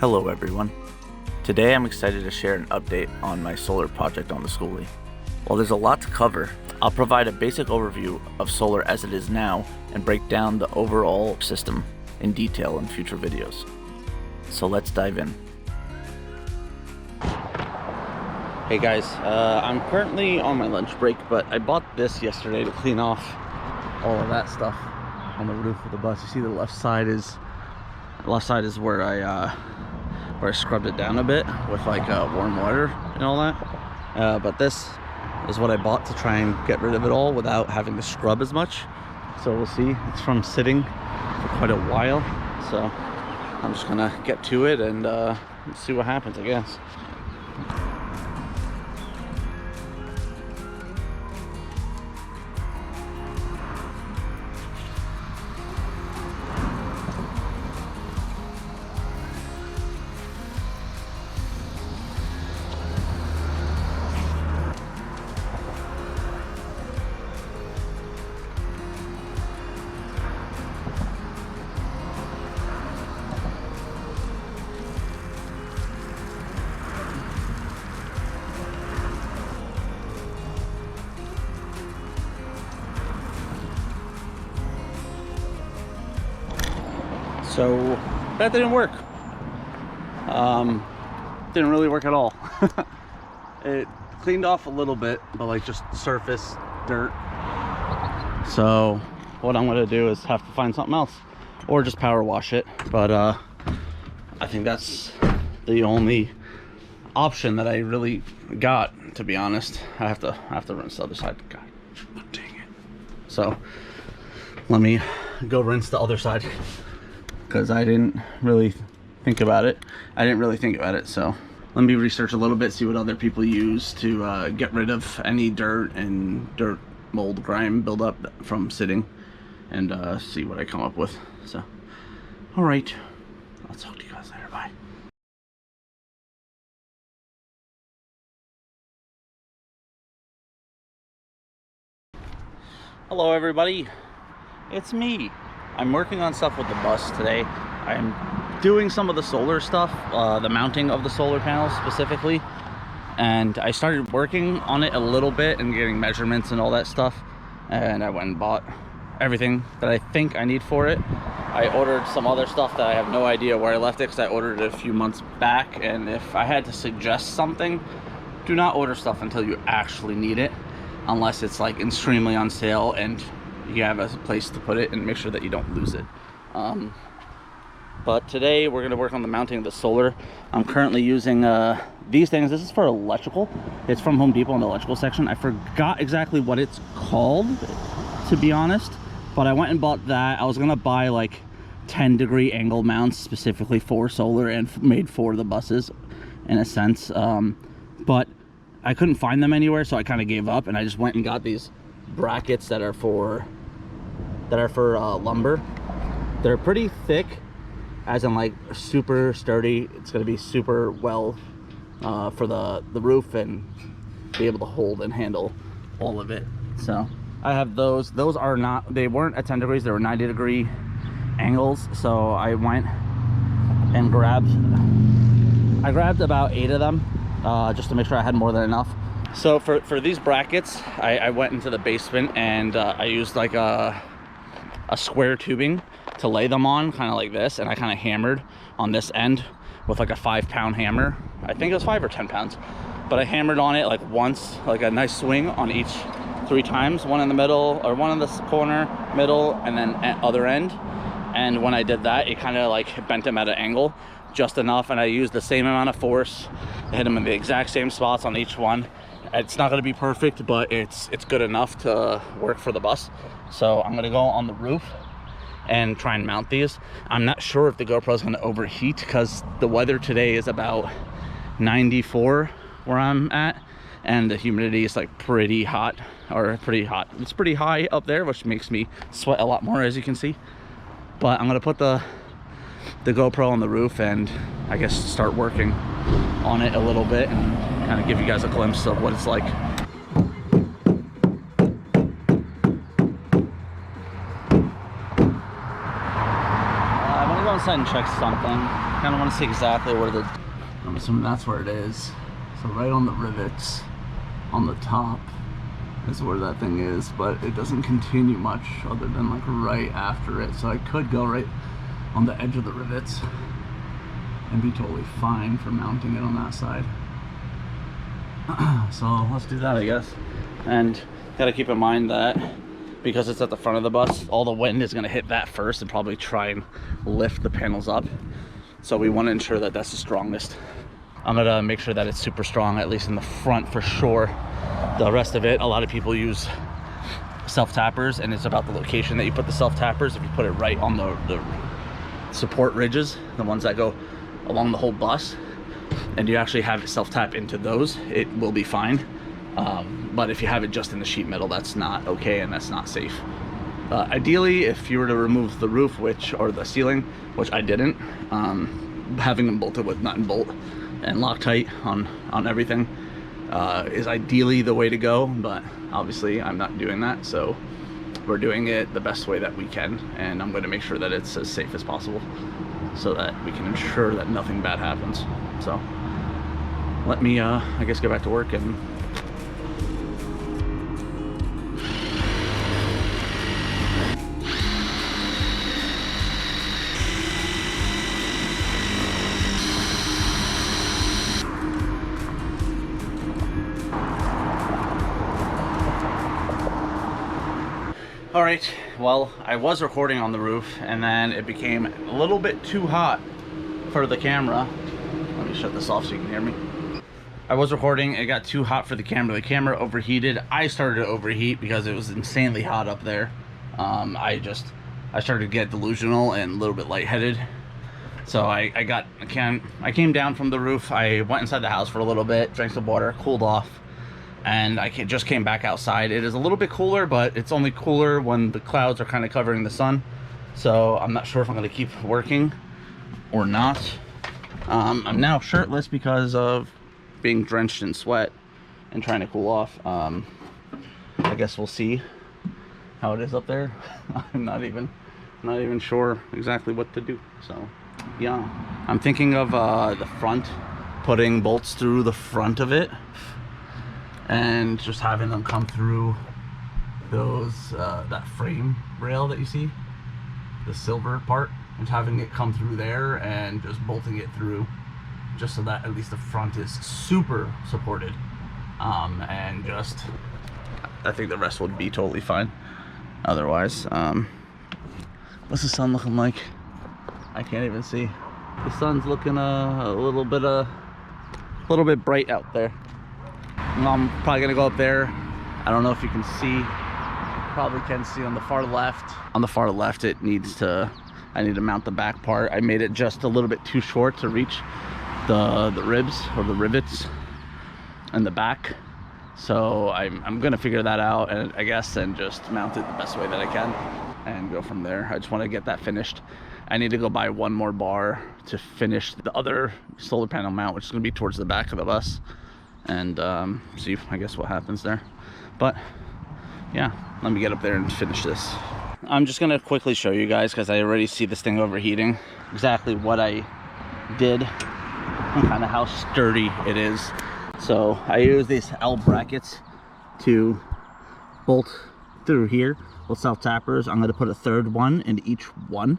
Hello everyone. Today I'm excited to share an update on my solar project on the Skoolie. While there's a lot to cover, I'll provide a basic overview of solar as it is now and break down the overall system in detail in future videos. So let's dive in. Hey guys, I'm currently on my lunch break, but I bought this yesterday to clean off all of that stuff on the roof of the bus. You see the left side is where I scrubbed it down a bit with like warm water and all that. But this is what I bought to try and get rid of it all without having to scrub as much. So we'll see. It's from sitting for quite a while. So I'm just gonna get to it and see what happens, I guess. So that didn't work. Didn't really work at all. It cleaned off a little bit, but like just surface dirt. So what I'm gonna do is have to find something else or just power wash it. But I think that's the only option that I really got, to be honest. I have to rinse the other side. God dang it. So let me go rinse the other side, because I didn't really think about it. So let me research a little bit, see what other people use to get rid of any dirt and dirt, mold, grime buildup from sitting, and see what I come up with. So, all right, I'll talk to you guys later. Bye. Hello everybody, it's me. I'm working on stuff with the bus today. I'm doing some of the solar stuff, the mounting of the solar panels specifically. And I started working on it a little bit and getting measurements and all that stuff. And I went and bought everything that I think I need for it. I ordered some other stuff that I have no idea where I left it, because I ordered it a few months back. And if I had to suggest something, do not order stuff until you actually need it, unless it's like extremely on sale and you have a place to put it, and make sure that you don't lose it. But today we're going to work on the mounting of the solar. I'm currently using these things. This is for electrical. It's from Home Depot in the electrical section. I forgot exactly what it's called, to be honest, but I went and bought that. I was going to buy like 10-degree angle mounts specifically for solar and made for the buses in a sense, but I couldn't find them anywhere, so I kind of gave up, and I just went and got these brackets that are for lumber. They're pretty thick, as in like super sturdy. It's going to be super well for the roof and be able to hold and handle all of it. So I have those. Those are not, they weren't at 10 degrees, they were 90-degree angles. So I went and grabbed about 8 of them just to make sure I had more than enough. So for these brackets, I went into the basement and I used like a square tubing to lay them on, kind of like this, and I kind of hammered on this end with like a 5-pound hammer. I think it was 5 or 10 pounds, but I hammered on it like once, like a nice swing on each 3 times, one in the middle, or one in this corner, middle, and then at other end. And when I did that, it kind of like bent them at an angle just enough, and I used the same amount of force to hit them in the exact same spots on each one. It's not going to be perfect, but it's good enough to work for the bus. So I'm going to go on the roof and try and mount these. I'm not sure if the GoPro is going to overheat, because the weather today is about 94 where I'm at, and the humidity is like pretty hot, or pretty hot. It's pretty high up there, which makes me sweat a lot more, as you can see. But I'm going to put the GoPro on the roof and I guess start working on it a little bit and kind of give you guys a glimpse of what it's like. I'm me go inside and check something. Kind of want to see exactly where the, I'm assuming that's where it is. So right on the rivets on the top is where that thing is, but it doesn't continue much other than like right after it. So I could go right on the edge of the rivets and be totally fine for mounting it on that side. So let's do that, I guess. And gotta keep in mind that because it's at the front of the bus, all the wind is gonna hit that first and probably try and lift the panels up. So we want to ensure that that's the strongest. I'm gonna make sure that it's super strong, at least in the front for sure. The rest of it, a lot of people use self-tappers, and it's about the location that you put the self-tappers. If you put it right on the support ridges, the ones that go along the whole bus, and you actually have it self-tap into those, it will be fine. But if you have it just in the sheet metal, that's not okay, and that's not safe. Ideally, if you were to remove the roof, or the ceiling, which I didn't, having them bolted with nut and bolt and Loctite on everything is ideally the way to go, but obviously I'm not doing that, so we're doing it the best way that we can, and I'm going to make sure that it's as safe as possible so that we can ensure that nothing bad happens. So let me I guess get back to work and all right, well, I was recording on the roof and then it became a little bit too hot for the camera. Let me shut this off so you can hear me. I was recording, it got too hot for the camera overheated. I started to overheat because it was insanely hot up there. I started to get delusional and a little bit lightheaded. So I came down from the roof, I went inside the house for a little bit, drank some water, cooled off, and I just came back outside. It is a little bit cooler, but it's only cooler when the clouds are kind of covering the sun. So I'm not sure if I'm going to keep working or not. I'm now shirtless because of being drenched in sweat and trying to cool off. I guess we'll see how it is up there. I'm not even sure exactly what to do. So yeah, I'm thinking of the front, putting bolts through the front of it and just having them come through those that frame rail that you see, the silver part, and having it come through there and just bolting it through, just so that at least the front is super supported. And just, I think the rest would be totally fine otherwise. What's the sun looking like? I can't even see. The sun's looking a little bit bright out there. I'm probably gonna go up there. I don't know if you can see, probably can see on the far left. On the far left, I need to mount the back part. I made it just a little bit too short to reach the ribs or the rivets in the back. So I'm gonna figure that out, and I guess, and just mount it the best way that I can and go from there. I just want to get that finished. I need to go buy one more bar to finish the other solar panel mount, which is gonna be towards the back of the bus, and see, I guess, what happens there. But yeah, let me get up there and finish this. I'm just gonna quickly show you guys, because I already see this thing overheating, exactly what I did and kind of how sturdy it is. So I use these L brackets to bolt through here with self-tappers. I'm gonna put a third one in each one,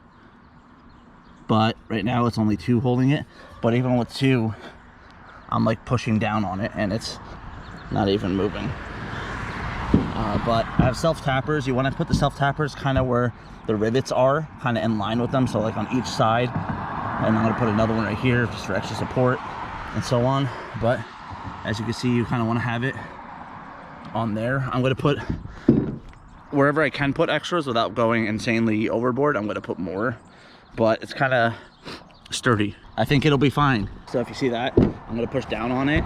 but right now it's only two holding it. But even with two, I'm like pushing down on it and it's not even moving. But I have self-tappers. You want to put the self-tappers kind of where the rivets are, kind of in line with them, so like on each side. And I'm going to put another one right here just for extra support and so on. But as you can see, you kind of want to have it on there. I'm going to put, wherever I can put extras without going insanely overboard, I'm going to put more. But it's kind of sturdy. I think it'll be fine. So if you see that, I'm going to push down on it.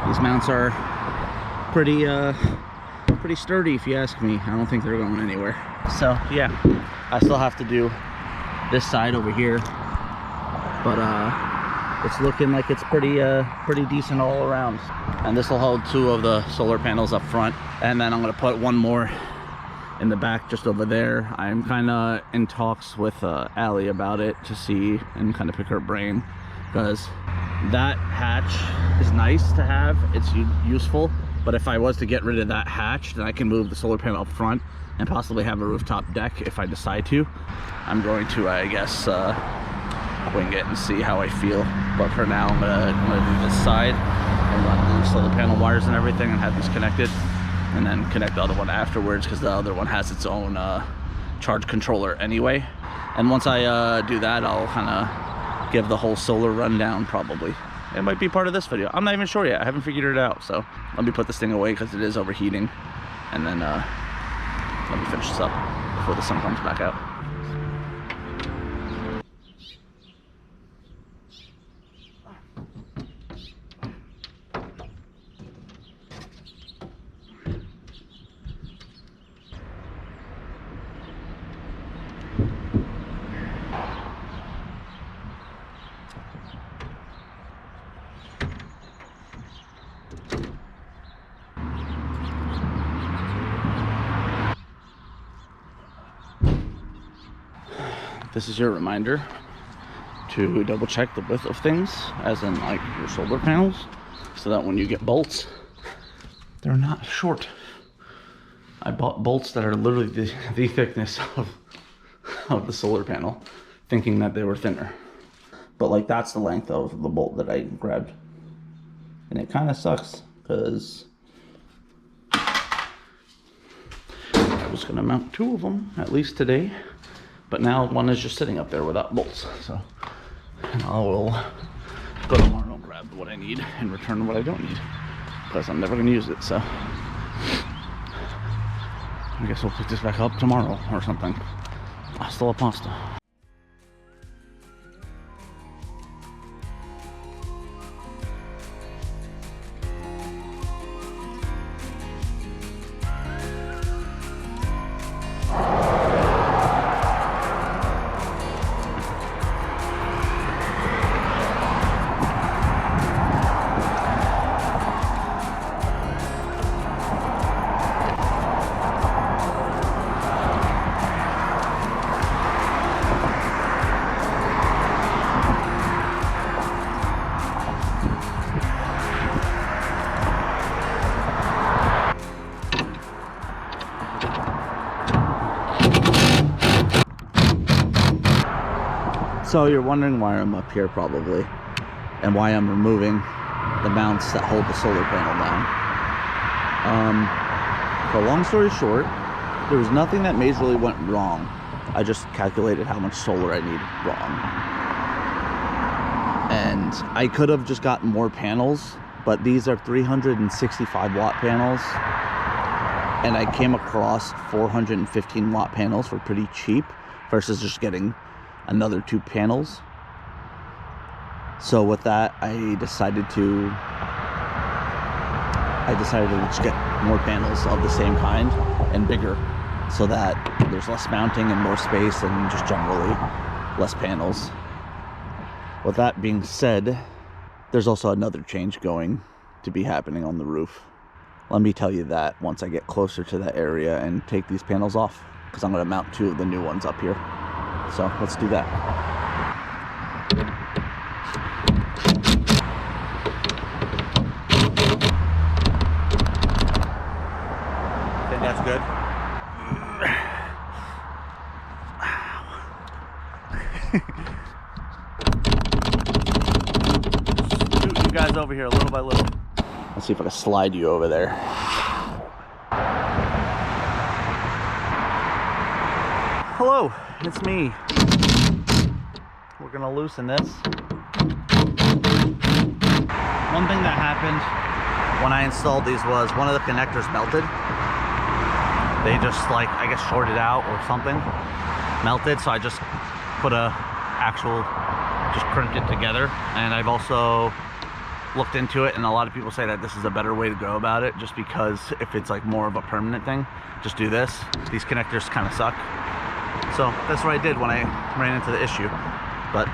These mounts are pretty sturdy, if you ask me. I don't think they're going anywhere. So yeah, I still have to do this side over here, but it's looking like it's pretty decent all around. And this will hold two of the solar panels up front, and then I'm going to put one more in the back just over there. I'm kind of in talks with Allie about it to see and kind of pick her brain, because that hatch is nice to have, it's useful, but if I was to get rid of that hatch, then I can move the solar panel up front and possibly have a rooftop deck if I decide to. I'm going to, I guess, wing it and see how I feel, but for now I'm gonna do this side and run the solar panel wires and everything and have these connected, and then connect the other one afterwards, because the other one has its own charge controller anyway. And once I do that, I'll kind of give the whole solar rundown. Probably it might be part of this video, I'm not even sure yet, I haven't figured it out. So let me put this thing away because it is overheating, and then let me finish this up before the sun comes back out. This is your reminder to double check the width of things, as in like your solar panels, so that when you get bolts, they're not short. I bought bolts that are literally the thickness of the solar panel, thinking that they were thinner. But like, that's the length of the bolt that I grabbed. And it kind of sucks, because I was gonna mount 2 of them at least today. But now one is just sitting up there without bolts. So, and I will go tomorrow and grab what I need and return what I don't need, because I'm never going to use it. So I guess we'll pick this back up tomorrow or something. Hasta la pasta. So you're wondering why I'm up here probably, and why I'm removing the mounts that hold the solar panel down. So long story short, there was nothing that majorly went wrong. I just calculated how much solar I need wrong. And I could have just gotten more panels, but these are 365 watt panels. And I came across 415 watt panels for pretty cheap versus just getting another 2 panels. So with that, I decided to just get more panels of the same kind and bigger, so that there's less mounting and more space and just generally less panels. With that being said, there's also another change going to be happening on the roof. Let me tell you that once I get closer to that area and take these panels off, because I'm going to mount 2 of the new ones up here. So let's do that. Think that's good? Scoot you guys over here little by little. Let's see if I can slide you over there. Hello, it's me. We're gonna loosen this. One thing that happened when I installed these was one of the connectors melted. They just, like, I guess shorted out or something. Melted, so I just put just crimped it together. And I've also looked into it, and a lot of people say that this is a better way to go about it, just because if it's like more of a permanent thing, just do this. These connectors kind of suck. So that's what I did when I ran into the issue. But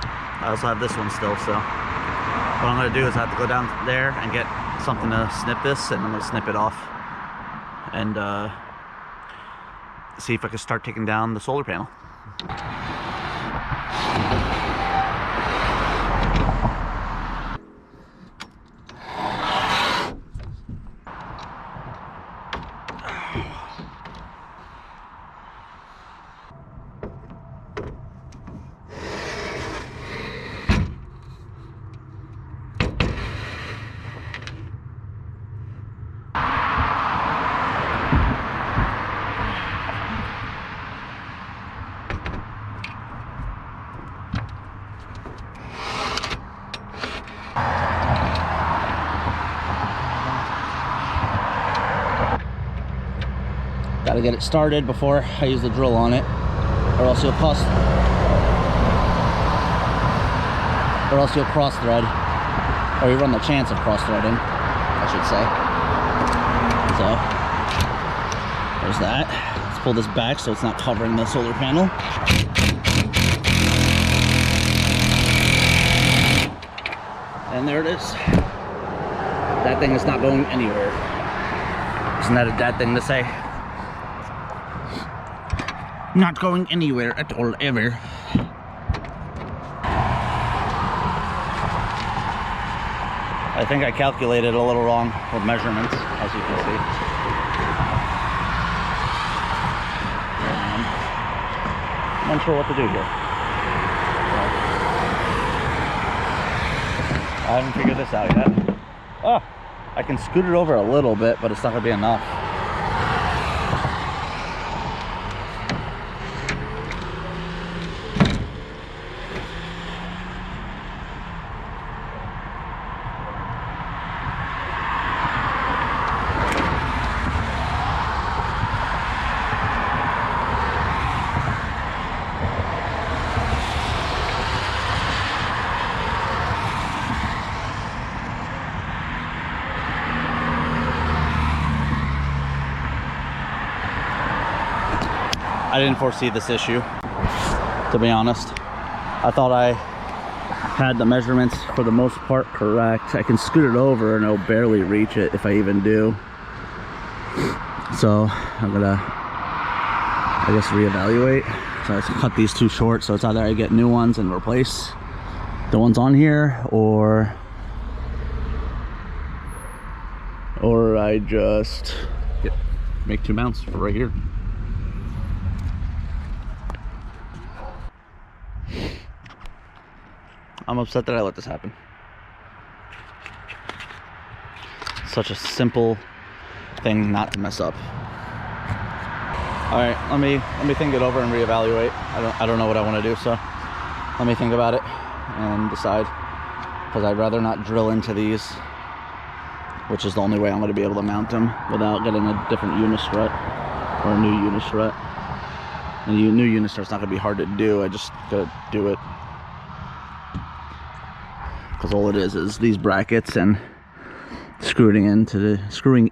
I also have this one still, so what I'm going to do is I have to go down there and get something to snip this, and I'm going to snip it off and see if I can start taking down the solar panel. Gotta get it started before I use the drill on it, or else you'll cross thread, or you run the chance of cross threading, I should say. So there's that. Let's pull this back so it's not covering the solar panel. And there it is. That thing is not going anywhere. Isn't that a dad thing to say? Not going anywhere at all, ever. I think I calculated a little wrong with measurements, as you can see. I'm unsure what to do here. I haven't figured this out yet. Oh, I can scoot it over a little bit, but it's not going to be enough. I didn't foresee this issue, to be honest. I thought I had the measurements for the most part correct. I can scoot it over and it'll barely reach it if I even do. So I'm gonna, I guess, reevaluate. So I cut these two short, so it's either I get new ones and replace the ones on here, or I just make two mounts for right here. I'm upset that I let this happen. Such a simple thing not to mess up. All right, let me think it over and reevaluate. I don't know what I want to do, so let me think about it and decide. Because I'd rather not drill into these, which is the only way I'm going to be able to mount them without getting a different unistrut or a new unistrut. And a new unistrut's not going to be hard to do. I just gotta do it. Because all it is these brackets and screwing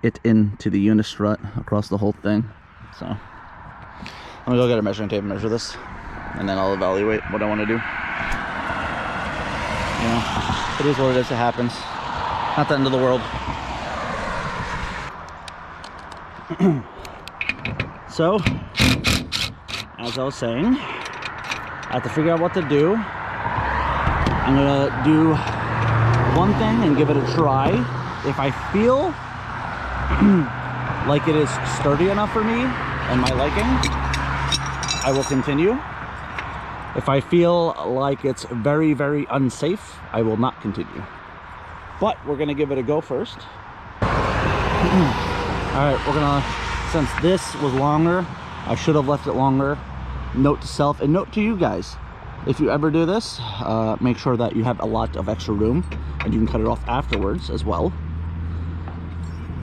it into the unistrut across the whole thing. So I'm gonna go get a measuring tape and measure this, and then I'll evaluate what I want to do. You know, it is what it is. It happens. Not the end of the world. So, as I was saying, I have to figure out what to do. I'm gonna do one thing and give it a try. If I feel like it is sturdy enough for me and my liking, I will continue. If I feel like it's very, very unsafe, I will not continue. But we're gonna give it a go first. All right, we're gonna, since this was longer, I should have left it longer. Note to self and note to you guys. If you ever do this, make sure that you have a lot of extra room, and you can cut it off afterwards as well.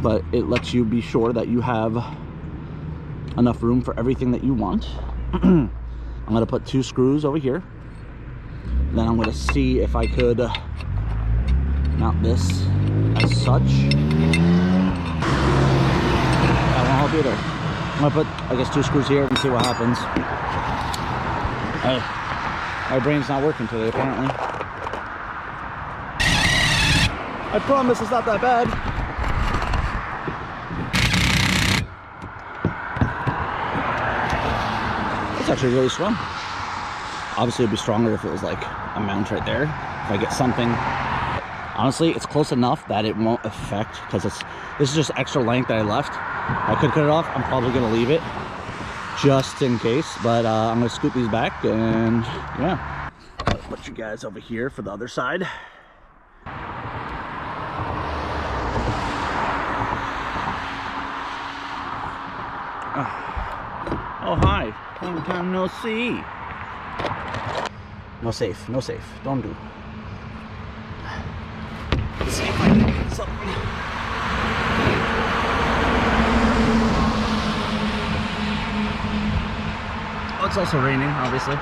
But it lets you be sure that you have enough room for everything that you want. I'm gonna put 2 screws over here. Then I'm gonna see if I could mount this as such. I'll do there. I'm gonna put, I guess, 2 screws here and see what happens. My brain's not working today, apparently. I promise it's not that bad. It's actually really strong. Obviously it'd be stronger if it was like a mount right there. If I get something, honestly, it's close enough that it won't affect, because this is just extra length that I left. I could cut it off. I'm probably gonna leave it just in case, but I'm gonna scoop these back, and yeah. I'll put you guys over here for the other side. Oh, hi. Long time no see. No safe, no safe. Don't do. Let's see if I can get something. Oh, it's also raining, obviously.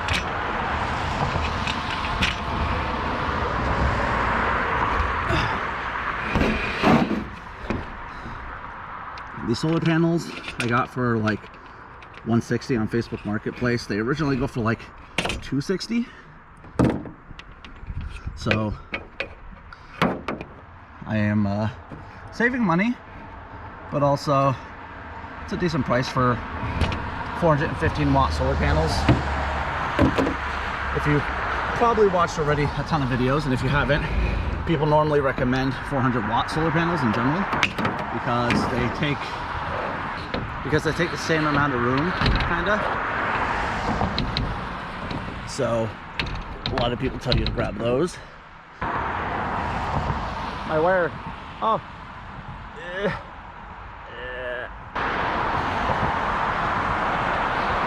These solar panels I got for like $160 on Facebook Marketplace. They originally go for like $260. So I am saving money, but also it's a decent price for 415 watt solar panels. If you probably watched already a ton of videos, and if you haven't, people normally recommend 400 watt solar panels in general because they take the same amount of room, kinda. So a lot of people tell you to grab those. My wire. Oh.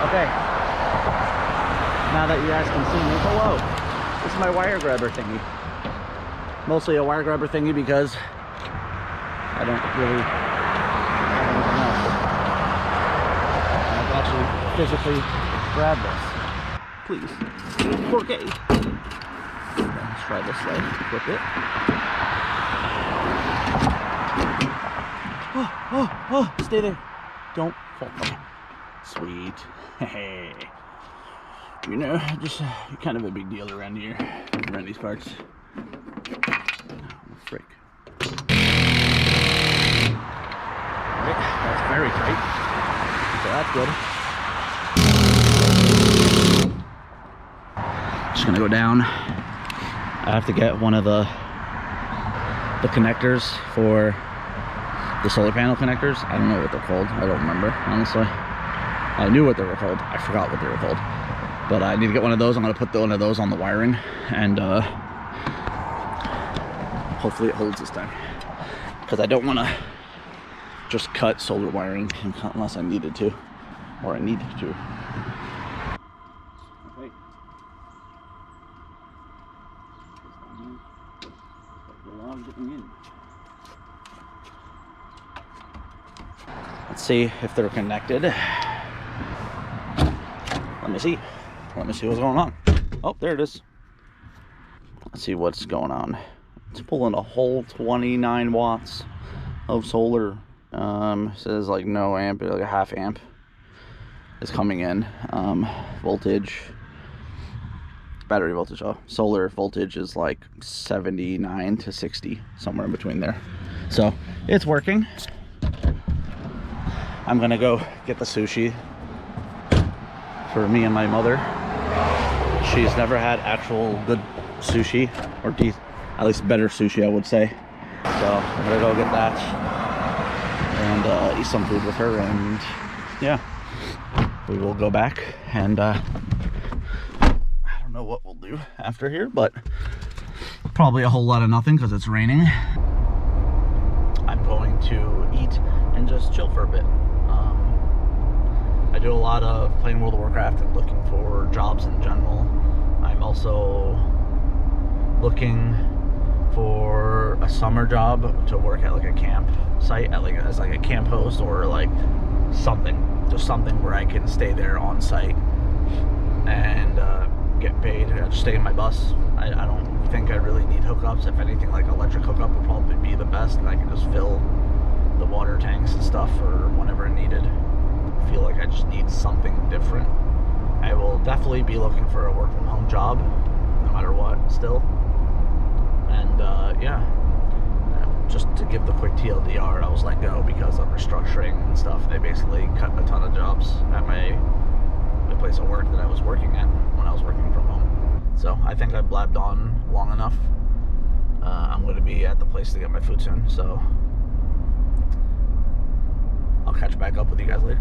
Okay. Now that you guys can see me, hello. This is my wire grabber thingy. Mostly a wire grabber thingy because I don't really have anything else. I've actually physically grabbed this. Please. 4K. Let's try this way. Flip it. Oh, stay there. Don't fall. Okay. Sweet. Hey. You know, just you're kind of a big deal around here, around these parts. Oh, frick. Right, that's very tight. So that's good. Just gonna go down. I have to get one of the connectors for the solar panel connectors. I don't know what they're called. I don't remember, honestly. I knew what they were called. I forgot what they were called. But I need to get one of those. I'm going to put one of those on the wiring, and hopefully it holds this time. Because I don't want to just cut solar wiring unless I needed to, or I need to. Okay. Let's see if they're connected. Let me see. Let me see what's going on. Oh, there it is. Let's see what's going on. It's pulling a whole 29 watts of solar. It says like no amp, like a half amp is coming in. Voltage, battery voltage, solar voltage is like 79 to 60, somewhere in between there. So it's working. I'm gonna go get the sushi for me and my mother. She's never had actual good sushi, or at least better sushi, I would say. So I'm gonna go get that and eat some food with her, and yeah, we will go back, and I don't know what we'll do after here, but probably a whole lot of nothing because it's raining. I'm going to eat and just chill for a bit. I do a lot of playing World of Warcraft and looking for jobs in general. I'm also looking for a summer job to work at like a camp site, as like a camp host, or like something, just something where I can stay there on site and get paid. I just stay in my bus. I don't think I really need hookups. If anything, like electric hookup would probably be the best, and I can just fill the water tanks and stuff for whenever needed. I feel like I just need something different. I will definitely be looking for a work from home job, no matter what, still. And yeah, just to give the quick TLDR, I was let go because of restructuring and stuff. They basically cut a ton of jobs at my place place of work that I was working at when I was working from home. So I think I blabbed on long enough. I'm going to be at the place to get my food soon, so I'll catch back up with you guys later.